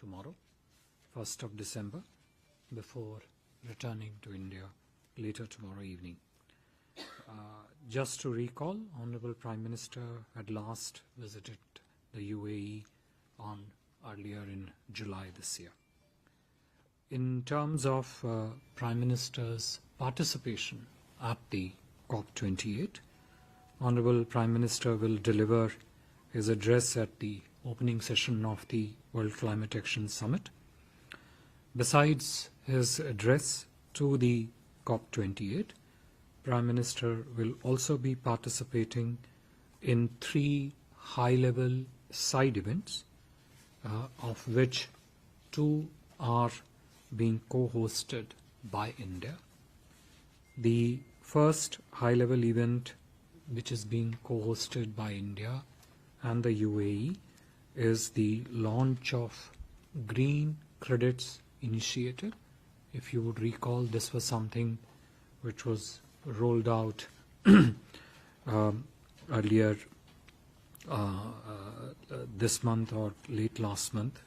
tomorrow, 1st of December, before returning to India later tomorrow evening. Just to recall, Honorable Prime Minister had last visited the UAE earlier in July this year. In terms of Prime Minister's participation at the COP28, Honorable Prime Minister will deliver his address at the opening session of the World Climate Action Summit. Besides his address to the COP28, Prime Minister will also be participating in 3 high-level side events, of which 2 are being co-hosted by India. The first high-level event, which is being co-hosted by India and the UAE, is the launch of Green Credits Initiative. If you would recall, this was something which was rolled out earlier this month or late last month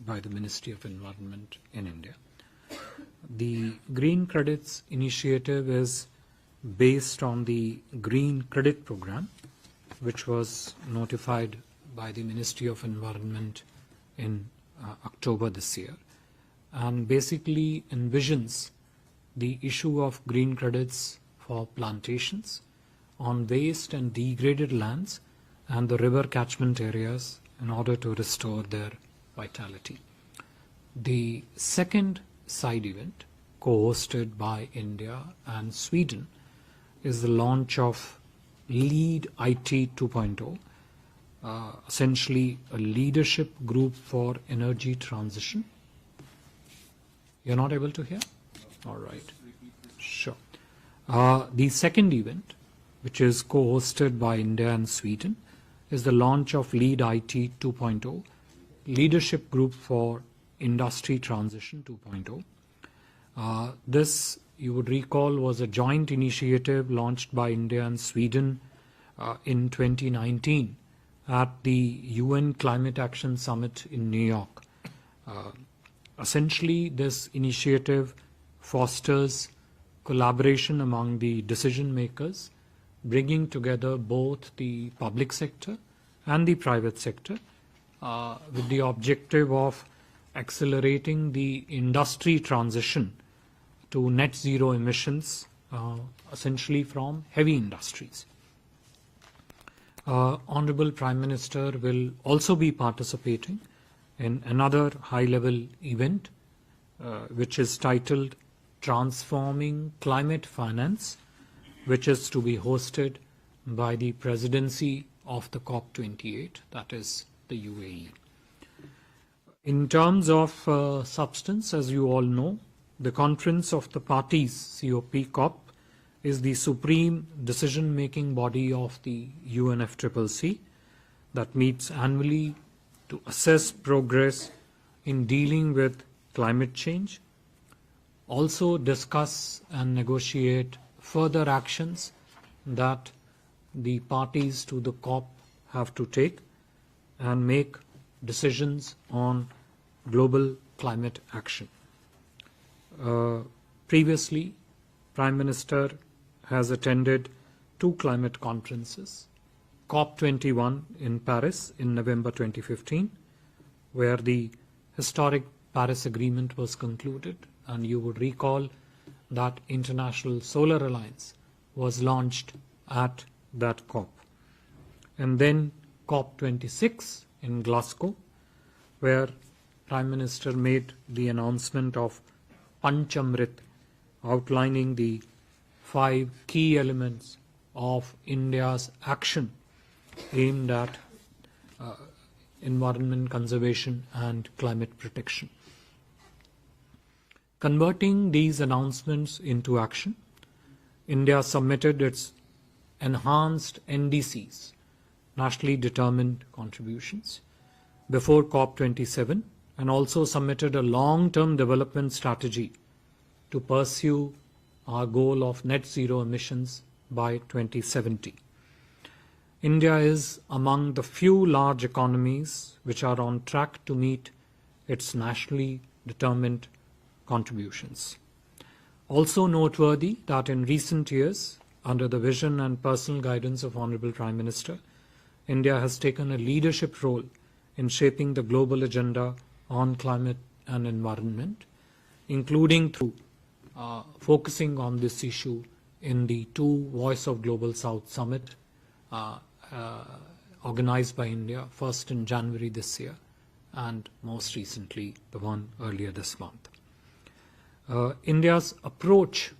by the Ministry of Environment in India. The Green Credits Initiative is based on the Green Credit Program, which was notified by the Ministry of Environment in October this year, and basically envisions the issue of green credits for plantations on waste and degraded lands and the river catchment areas in order to restore their vitality. The second side event, co-hosted by India and Sweden, is the launch of Lead IT 2.0, essentially a leadership group for energy transition. You're not able to hear? All right. Sure. The second event, which is co-hosted by India and Sweden, is the launch of Lead IT 2.0, Leadership Group for Industry Transition 2.0. This, you would recall, was a joint initiative launched by India and Sweden in 2019 at the UN Climate Action Summit in New York. Essentially, this initiative fosters collaboration among the decision makers, bringing together both the public sector and the private sector with the objective of accelerating the industry transition to net zero emissions, essentially from heavy industries. Honorable Prime Minister will also be participating in another high-level event, which is titled Transforming Climate Finance, which is to be hosted by the presidency of the COP28, that is the UAE. In terms of substance, as you all know, the Conference of the Parties, COP, is the supreme decision-making body of the UNFCCC that meets annually to assess progress in dealing with climate change, also discuss and negotiate further actions that the parties to the COP have to take, and make decisions on global climate action. Previously, Prime Minister has attended 2 climate conferences, COP21 in Paris in November 2015, where the historic Paris Agreement was concluded, and you would recall that International Solar Alliance was launched at that COP. And then COP26 in Glasgow, where Prime Minister made the announcement of Panchamrit, outlining the 5 key elements of India's action aimed at environment conservation and climate protection. Converting these announcements into action, India submitted its enhanced NDCs, nationally determined contributions, before COP27, and also submitted a long-term development strategy to pursue our goal of net zero emissions by 2070. India is among the few large economies which are on track to meet its nationally determined contributions. Also noteworthy that in recent years, under the vision and personal guidance of Honorable Prime Minister, India has taken a leadership role in shaping the global agenda on climate and environment, including through focusing on this issue in the two Voice of Global South Summit organized by India, first in January this year and most recently the one earlier this month. India's approach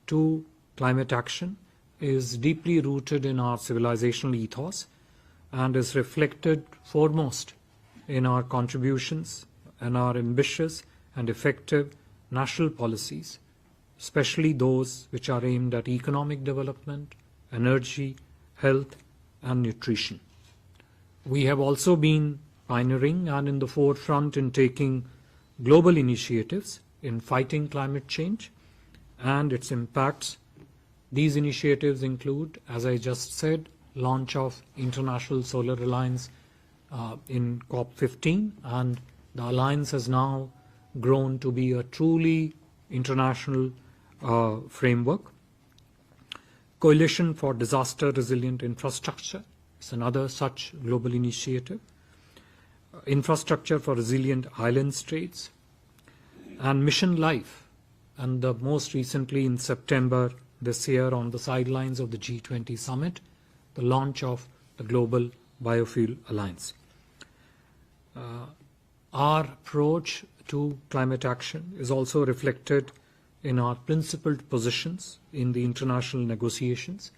to climate action is deeply rooted in our civilizational ethos and is reflected foremost in our contributions and our ambitious and effective national policies, especially those which are aimed at economic development, energy, health, and nutrition. We have also been pioneering and in the forefront in taking global initiatives in fighting climate change and its impacts. These initiatives include, as I just said, launch of International Solar Alliance in COP15, and the alliance has now grown to be a truly international framework. Coalition for Disaster Resilient Infrastructure is another such global initiative. Infrastructure for Resilient Island States, and Mission Life, and the most recently in September this year on the sidelines of the G20 summit, the launch of the Global Biofuel Alliance. Our approach to climate action is also reflected in our principled positions in the international negotiations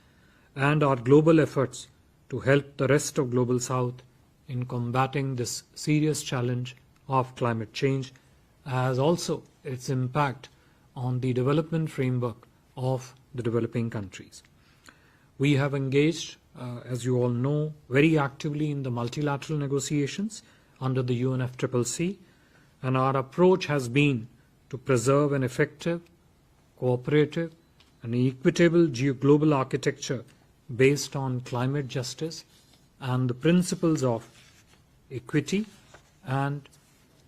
and our global efforts to help the rest of Global South in combating this serious challenge of climate change, as also its impact on the development framework of the developing countries. We have engaged, as you all know, very actively in the multilateral negotiations under the UNFCCC, and our approach has been to preserve an effective, cooperative, and equitable global architecture based on climate justice and the principles of equity and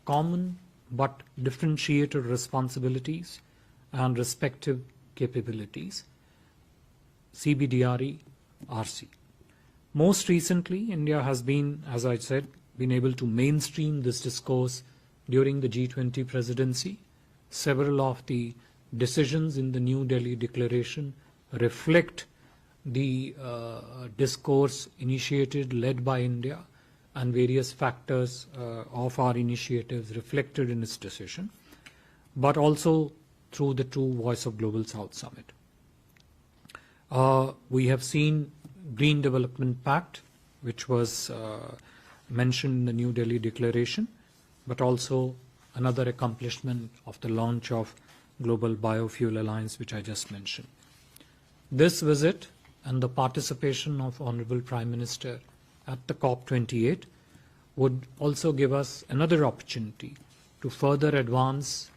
common but differentiated responsibilities and respective capabilities, CBDRE, RC. Most recently, India has been, as I said, been able to mainstream this discourse during the G20 presidency. Several of the decisions in the New Delhi Declaration reflect the discourse initiated, led by India, and various factors of our initiatives reflected in its decision, but also through the two Voice of Global South Summit. We have seen Green Development Pact, which was mentioned in the New Delhi Declaration, but also another accomplishment of the launch of Global Biofuel Alliance, which I just mentioned. This visit and the participation of Honorable Prime Minister at the COP28 would also give us another opportunity to further advance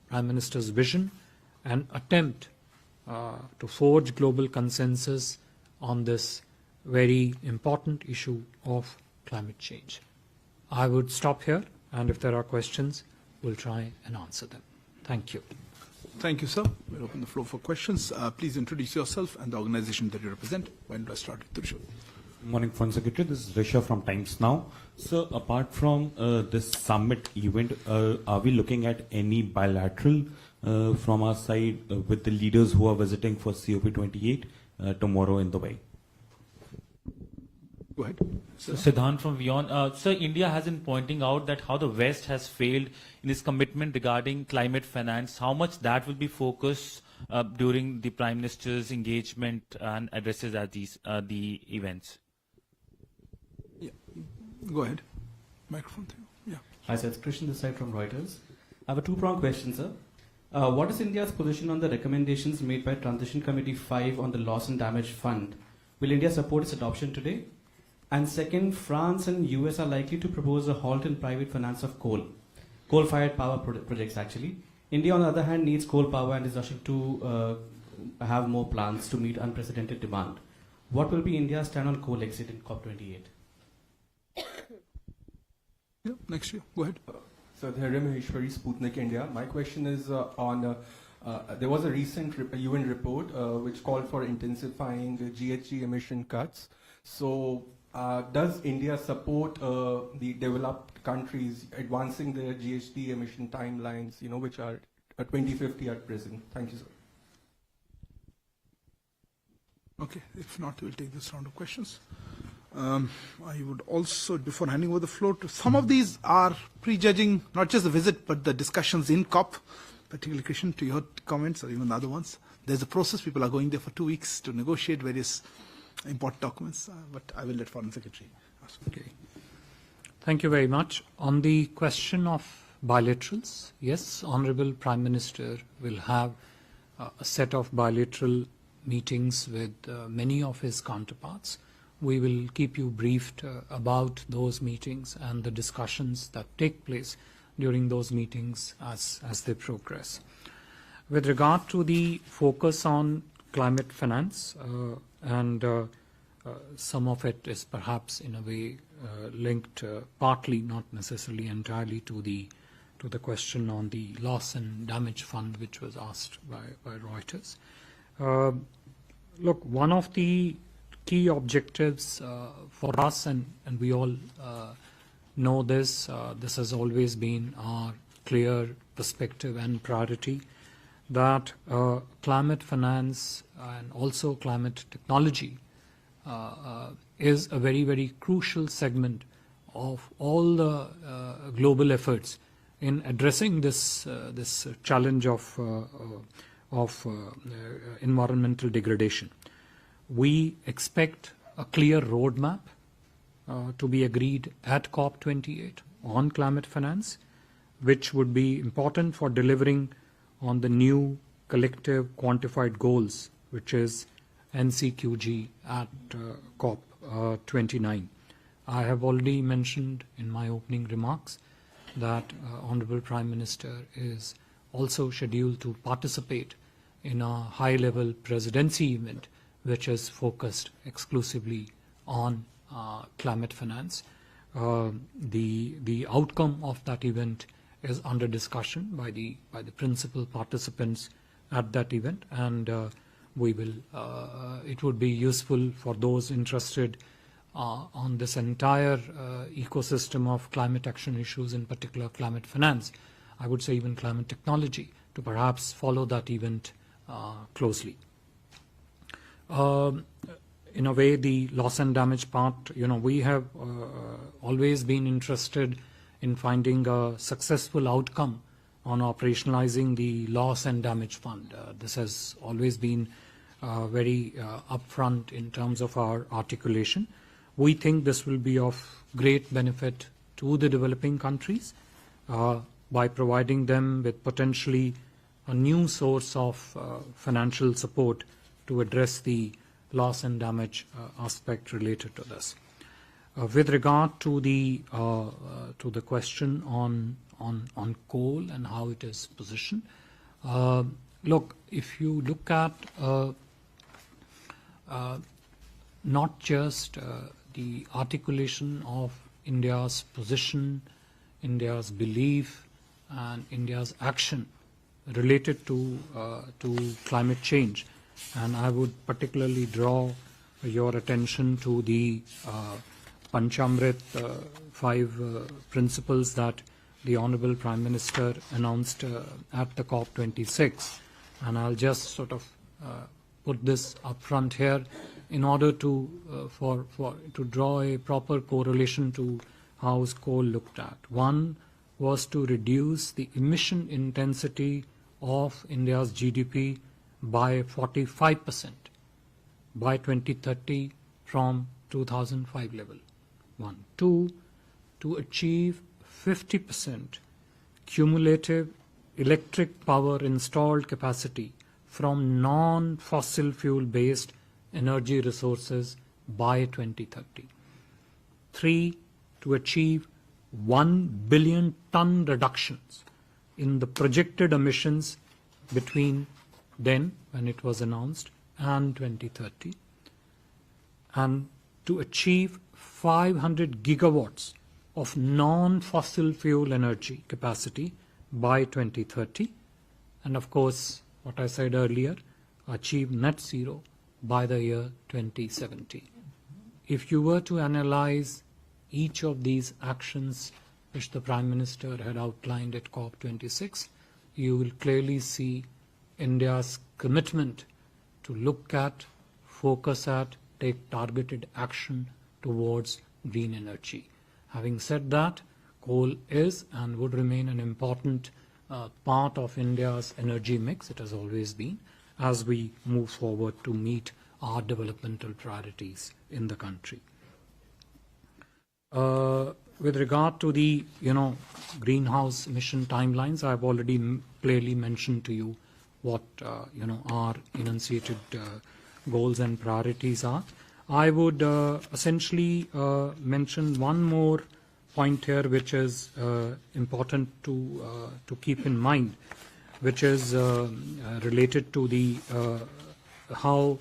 Prime Minister's vision and attempt to forge global consensus on this very important issue of climate change. I would stop here, and if there are questions, we'll try and answer them. Thank you. Thank you, sir. We'll open the floor for questions. Please introduce yourself and the organization that you represent. Why don't I start with Rishabh? Good morning, Foreign Secretary. This is Rishabh from Times Now. So, apart from this summit event, are we looking at any bilateral from our side with the leaders who are visiting for COP28 tomorrow in Dubai? Go ahead. Siddhant from Vion. Sir, India has been pointing out that how the West has failed in its commitment regarding climate finance, how much that will be focused during the Prime Minister's engagement and addresses at these the events. Yeah. Go ahead. Microphone to you. Yeah. Hi, sir. It's Christian this side from Reuters. I have a two-pronged question, sir. What is India's position on the recommendations made by Transition Committee 5 on the Loss and Damage Fund? Will India support its adoption today? And second, France and US are likely to propose a halt in private finance of coal-fired power projects actually. India, on the other hand, needs coal power and is rushing to have more plants to meet unprecedented demand. What will be India's stand on coal exit in COP28? Yeah, next year. Go ahead. So, Dhairyam Maheshwari, Sputnik India. My question is there was a recent UN report which called for intensifying the GHG emission cuts. So, does India support the developed countries advancing their GHG emission timelines, which are 2050 at present? Thank you, sir. Okay, if not, we'll take this round of questions. I would also, before handing over the floor to some of these are prejudging not just the visit but the discussions in COP, particularly Christian, to your comments or even the other ones. There's a process. People are going there for 2 weeks to negotiate various important documents, but I will let Foreign Secretary ask. Okay. Thank you very much. On the question of bilaterals, yes, Honorable Prime Minister will have a set of bilateral meetings with many of his counterparts. We will keep you briefed about those meetings and the discussions that take place during those meetings as they progress. With regard to the focus on climate finance, and some of it is perhaps in a way linked partly, not necessarily entirely, to the question on the loss and damage fund, which was asked by Reuters. Look, one of the key objectives for us, and we all know this, this has always been our clear perspective and priority, that climate finance and also climate technology is a very, very crucial segment of all the global efforts in addressing this challenge of environmental degradation. We expect a clear roadmap to be agreed at COP28 on climate finance, which would be important for delivering on the new collective quantified goals, which is NCQG at COP29. I have already mentioned in my opening remarks that Honorable Prime Minister is also scheduled to participate in a high-level presidency event which is focused exclusively on climate finance. The outcome of that event is under discussion by the principal participants at that event, and we will. It would be useful for those interested on this entire ecosystem of climate action issues, in particular climate finance, I would say even climate technology, to perhaps follow that event closely. In a way, the loss and damage part, we have always been interested in finding a successful outcome on operationalizing the loss and damage fund. This has always been very upfront in terms of our articulation. We think this will be of great benefit to the developing countries by providing them with potentially a new source of financial support to address the loss and damage aspect related to this. With regard to the question on coal and how it is positioned, look, if you look at not just the articulation of India's position, India's belief, and India's action related to climate change, and I would particularly draw your attention to the Panchamrit 5 principles that the Honorable Prime Minister announced at the COP26, and I'll just sort of put this up front here in order to draw a proper correlation to how is coal looked at. One was to reduce the emission intensity of India's GDP by 45% by 2030 from 2005 level. One. Two, to achieve 50% cumulative electric power installed capacity from non-fossil fuel based energy resources by 2030. Three, to achieve 1 billion ton reductions in the projected emissions between then, when it was announced, and 2030, and to achieve 500 gigawatts of non-fossil fuel energy capacity by 2030, and of course, what I said earlier, achieve net zero by the year 2070. If you were to analyze each of these actions which the Prime Minister had outlined at COP26, you will clearly see India's commitment to look at, focus at, take targeted action towards green energy. Having said that, coal is and would remain an important part of India's energy mix. It has always been, as we move forward to meet our developmental priorities in the country. With regard to the greenhouse emission timelines, I've already clearly mentioned to you what our enunciated goals and priorities are. I would essentially mention one more point here, which is important to keep in mind, which is related to the how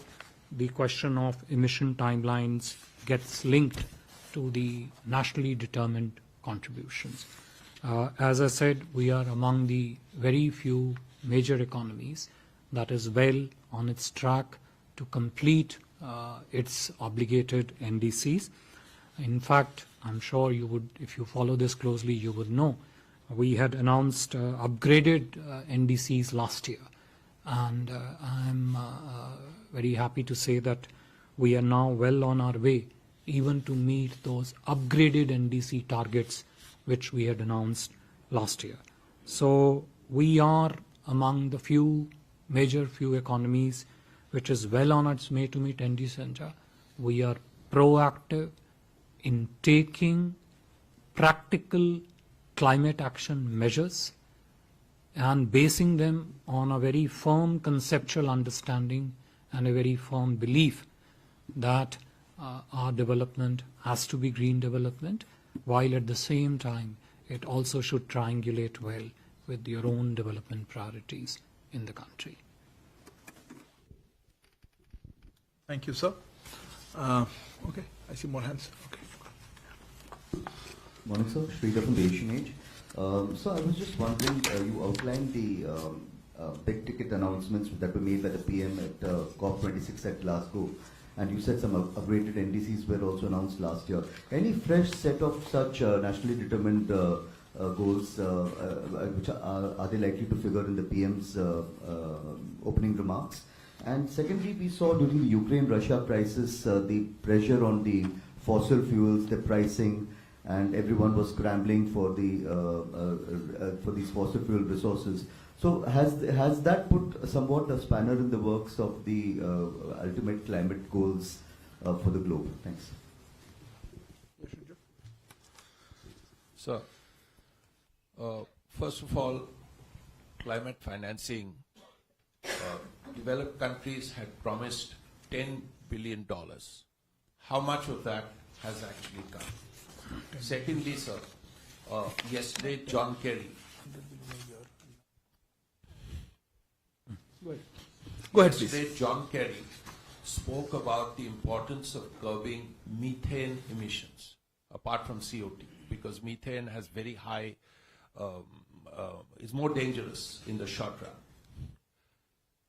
the question of emission timelines gets linked to the nationally determined contributions. As I said, we are among the very few major economies that is well on its track to complete its obligated NDCs. In fact, I'm sure you would, if you follow this closely, you would know we had announced upgraded NDCs last year, and I'm very happy to say that we are now well on our way even to meet those upgraded NDC targets which we had announced last year. So we are among the major few economies which is well on its way to meet NDC agenda. We are proactive in taking practical climate action measures and basing them on a very firm conceptual understanding and a very firm belief that our development has to be green development, while at the same time it also should triangulate well with your own development priorities in the country. Thank you, sir. Okay, I see more hands. Okay. Morning, sir. Sridhar from the Asian Age. So I was just wondering, you outlined the big ticket announcements that were made by the PM at COP26 at Glasgow, and you said some upgraded NDCs were also announced last year. Any fresh set of such nationally determined goals, which are they likely to figure in the PM's opening remarks? And secondly, we saw during the Ukraine-Russia crisis the pressure on the fossil fuels, the pricing, and everyone was scrambling for these fossil fuel resources. So has that put somewhat a spanner in the works of the ultimate climate goals for the globe? Thanks. So, first of all, climate financing, developed countries had promised $10 billion. How much of that has actually come? Secondly, sir, yesterday John Kerry. Go ahead, please. Yesterday John Kerry spoke about the importance of curbing methane emissions, apart from CO2, because methane has very high, is more dangerous in the short run.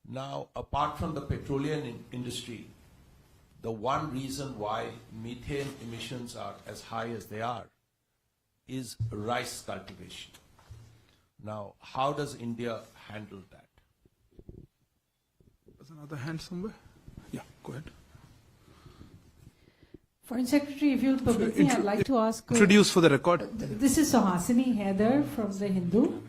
Now, apart from the petroleum industry, the one reason why methane emissions are as high as they are is rice cultivation. Now, how does India handle that? There's another hand somewhere. Yeah, go ahead. Foreign Secretary, if you'll permit me, I'd like to ask... Introduce for the record. This is Suhasini Haider from The Hindu.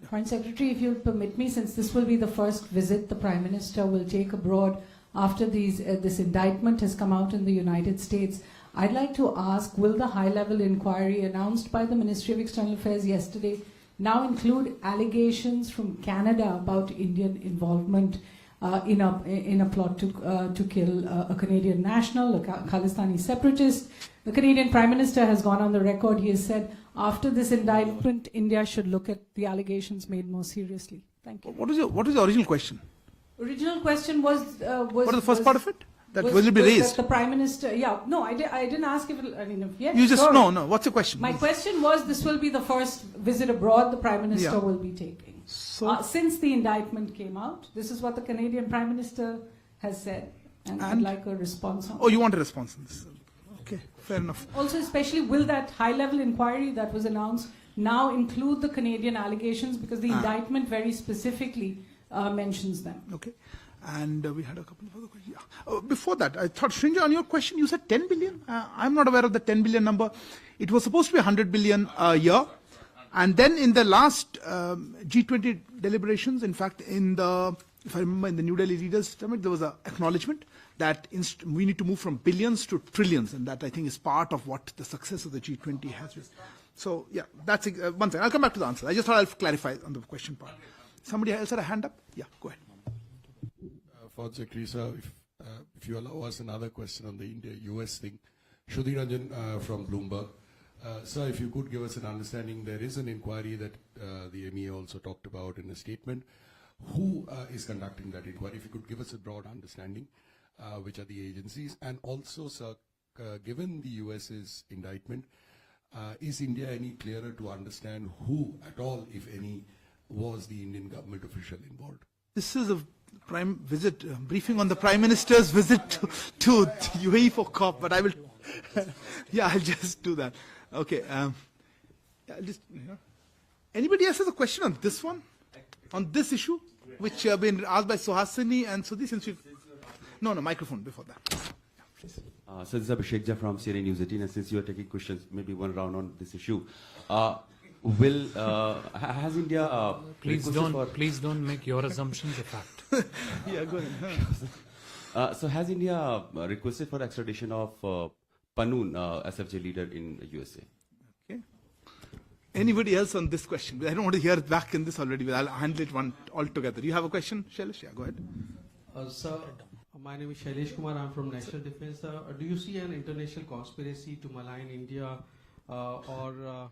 Foreign Secretary, if you'll permit me, since this will be the first visit the Prime Minister will take abroad after this indictment has come out in the United States, I'd like to ask, will the high-level inquiry announced by the Ministry of External Affairs yesterday now include allegations from Canada about Indian involvement in a plot to kill a Canadian national, a Khalistani separatist? The Canadian Prime Minister has gone on the record. He has said after this indictment, India should look at the allegations made more seriously. Thank you. What is the original question? Original question was what is the first part of it? That will be raised. That the Prime Minister, I didn't ask if, yes. You just, sure. no, what's your question? My question was, this will be the first visit abroad the Prime Minister will be taking. So, Since the indictment came out, this is what the Canadian Prime Minister has said. And I'd like a response on you want a response on this? Okay, fair enough. Also, especially, will that high-level inquiry that was announced now include the Canadian allegations? Because the indictment very specifically mentions them. Okay. And we had a couple of other questions. Yeah. Before that, I thought, Srinja, on your question, you said 10 billion. I'm not aware of the 10 billion number. It was supposed to be 100 billion a year. And then in the last G20 deliberations, in fact, if I remember, in the New Delhi Leaders Summit, there was an acknowledgement that we need to move from billions to trillions. And that, I think, is part of what the success of the G20 has been. So, yeah, that's one thing. I'll come back to the answer. I just thought I'll clarify on the question part. Somebody else had a hand up? Yeah, go ahead. For Secretary, sir, if you allow us another question on the India-US thing. Shruti Ranjan from Bloomberg. Sir, if you could give us an understanding, there is an inquiry that the MEA also talked about in a statement. Who is conducting that inquiry? If you could give us a broad understanding, which are the agencies? And also, sir, given the US's indictment, is India any clearer to understand who at all, if any, was the Indian government official involved? This is a prime visit, briefing on the Prime Minister's visit to UAE for COP, but I will, I'll just do that. Okay. Anybody else has a question on this one? On this issue, which have been asked by Suhasini and Sudhi, since you... No, microphone before that. So this is Abhishek from CNN News 18, and since you are taking questions, maybe one round on this issue. Has India... please don't make your assumptions a fact. Yeah, go ahead. So has India requested for extradition of Panoon, SFJ leader in the USA? Okay. Anybody else on this question? I don't want to hear back in this already, but I'll handle it one altogether. You have a question, Shailesh? Yeah, go ahead. Sir, my name is Shailesh Kumar. I'm from National Defense. Do you see an international conspiracy to malign India or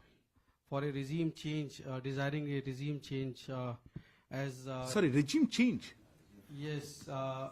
for a regime change, desiring a regime change as... Sorry, regime change? Yes,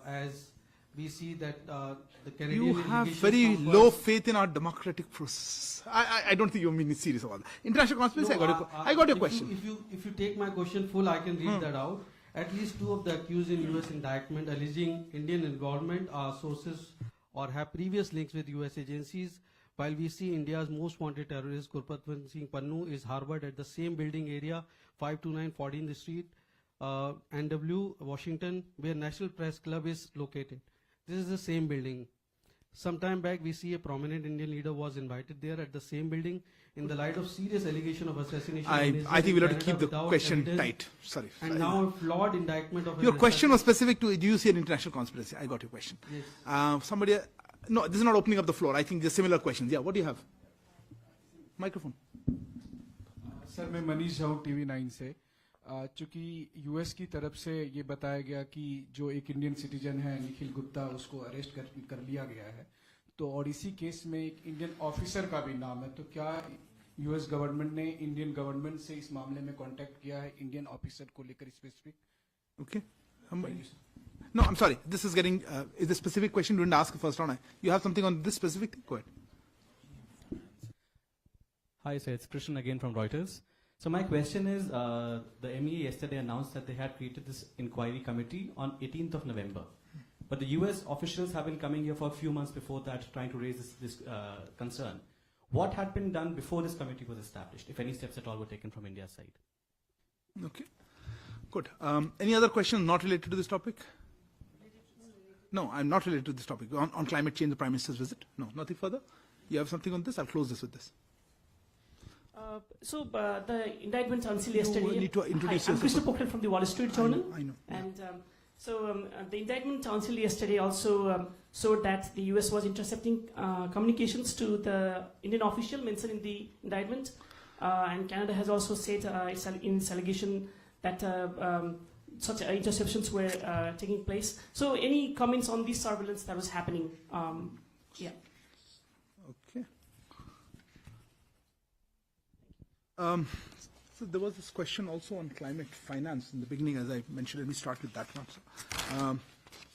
as we see that the Canadian... You have very low faith in our democratic process. I don't think you're being serious about that. International conspiracy, no, I got your question. If you take my question full, I can read that out. At least two of the accused in US indictment alleging Indian involvement are sources or have previous links with US agencies, while we see India's most wanted terrorist Gurpratwant Singh Pannu is harbored at the same building area, 529 14th Street, NW, Washington, where National Press Club is located. This is the same building. Sometime back, we see a prominent Indian leader was invited there at the same building in the light of serious allegation of assassination. I think we'll have to keep the question evidence, tight. Sorry. And now a flawed indictment of... Your question was specific to, do you see an international conspiracy? I got your question. Yes. Somebody... No, this is not opening up the floor. I think there's similar questions. Yeah, what do you have? Microphone. Sir मैं Manish Jha TV9 से चूंकि US की तरफ से ये बताया गया कि जो एक इंडियन सिटीजन है निखिल गुप्ता उसको अरेस्ट कर लिया गया है तो और इसी केस में एक इंडियन ऑफिसर का भी नाम है तो क्या यूएस गवर्नमेंट ने इंडियन गवर्नमेंट से इस मामले में कांटेक्ट किया है इंडियन ऑफिसर को लेकर specific? Okay. No, I'm sorry. This is getting is a specific question. You didn't ask the first round. You have something on this specific thing? Go ahead. Hi, sir. It's Christian again from Reuters. So my question is, the MEA yesterday announced that they had created this inquiry committee on 18th of November. But the US officials have been coming here for a few months before that trying to raise this concern. What had been done before this committee was established, if any steps at all were taken from India's side? Okay. Good. Any other questions not related to this topic? No, I'm not related to this topic. On climate change, the Prime Minister's visit? No, nothing further? You have something on this? I'll close this with this. The indictment until yesterday... You need to introduce I'm Krishna Pokhran from the Wall Street Journal. I know. And the indictment until yesterday also showed that the US was intercepting communications to the Indian official mentioned in the indictment. And Canada has also said in its allegation that such interceptions were taking place. So any comments on this surveillance that was happening? Yeah. Okay. So there was this question also on climate finance in the beginning, as I mentioned. Let me start with that one.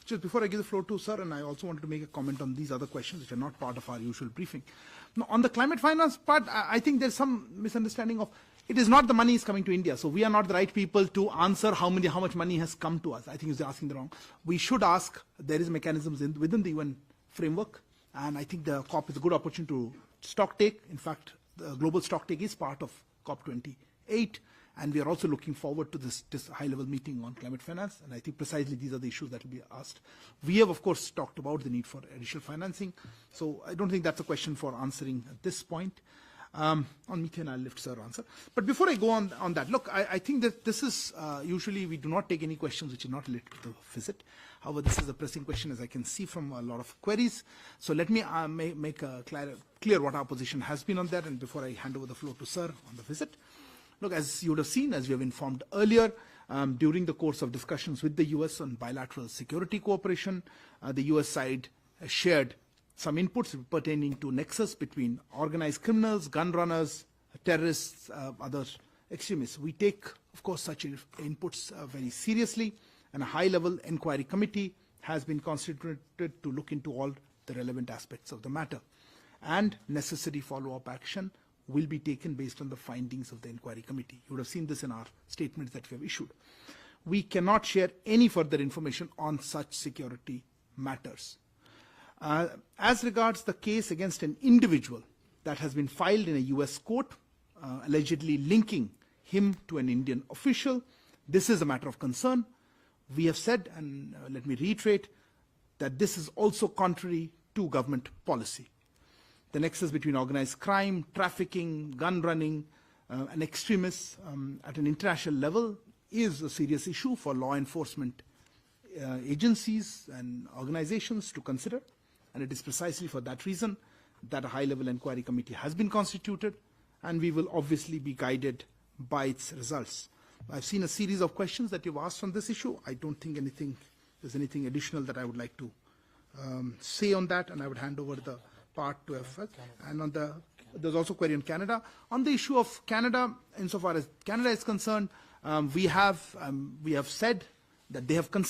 just before I give the floor to sir, and I also wanted to make a comment on these other questions which are not part of our usual briefing. Now, on the climate finance part, I think there's some misunderstanding of it is not the money is coming to India, so we are not the right people to answer how much money has come to us. I think you're asking the wrong. We should ask. There is mechanisms within the UN framework, and I think the COP is a good opportunity to stock take. In fact, the global stock take is part of COP28, and we are also looking forward to this high-level meeting on climate finance, and I think precisely these are the issues that will be asked. We have, of course, talked about the need for additional financing, so I don't think that's a question for answering at this point. On methane, I'll lift sir answer. But before I go on that, look, I think that this is, usually we do not take any questions which are not related to the visit. However, this is a pressing question, as I can see from a lot of queries. So let me make clear what our position has been on that, and before I hand over the floor to sir on the visit. Look, as you would have seen, as we have informed earlier, during the course of discussions with the US on bilateral security cooperation, the US side shared some inputs pertaining to nexus between organized criminals, gun runners, terrorists, other extremists. We take, of course, such inputs very seriously, and a high-level inquiry committee has been constituted to look into all the relevant aspects of the matter. And necessary follow-up action will be taken based on the findings of the inquiry committee. You would have seen this in our statements that we have issued. We cannot share any further information on such security matters. As regards the case against an individual that has been filed in a US court, allegedly linking him to an Indian official, this is a matter of concern. We have said, and let me reiterate, that this is also contrary to government policy. The nexus between organized crime, trafficking, gun running, and extremists at an international level is a serious issue for law enforcement agencies and organizations to consider. And it is precisely for that reason that a high-level inquiry committee has been constituted, and we will obviously be guided by its results. I've seen a series of questions that you've asked on this issue. I don't think there's anything additional that I would like to say on that, and I would hand over the part to FS. And there's also a query on Canada. On the issue of Canada, insofar as Canada is concerned, we have said that they have consistently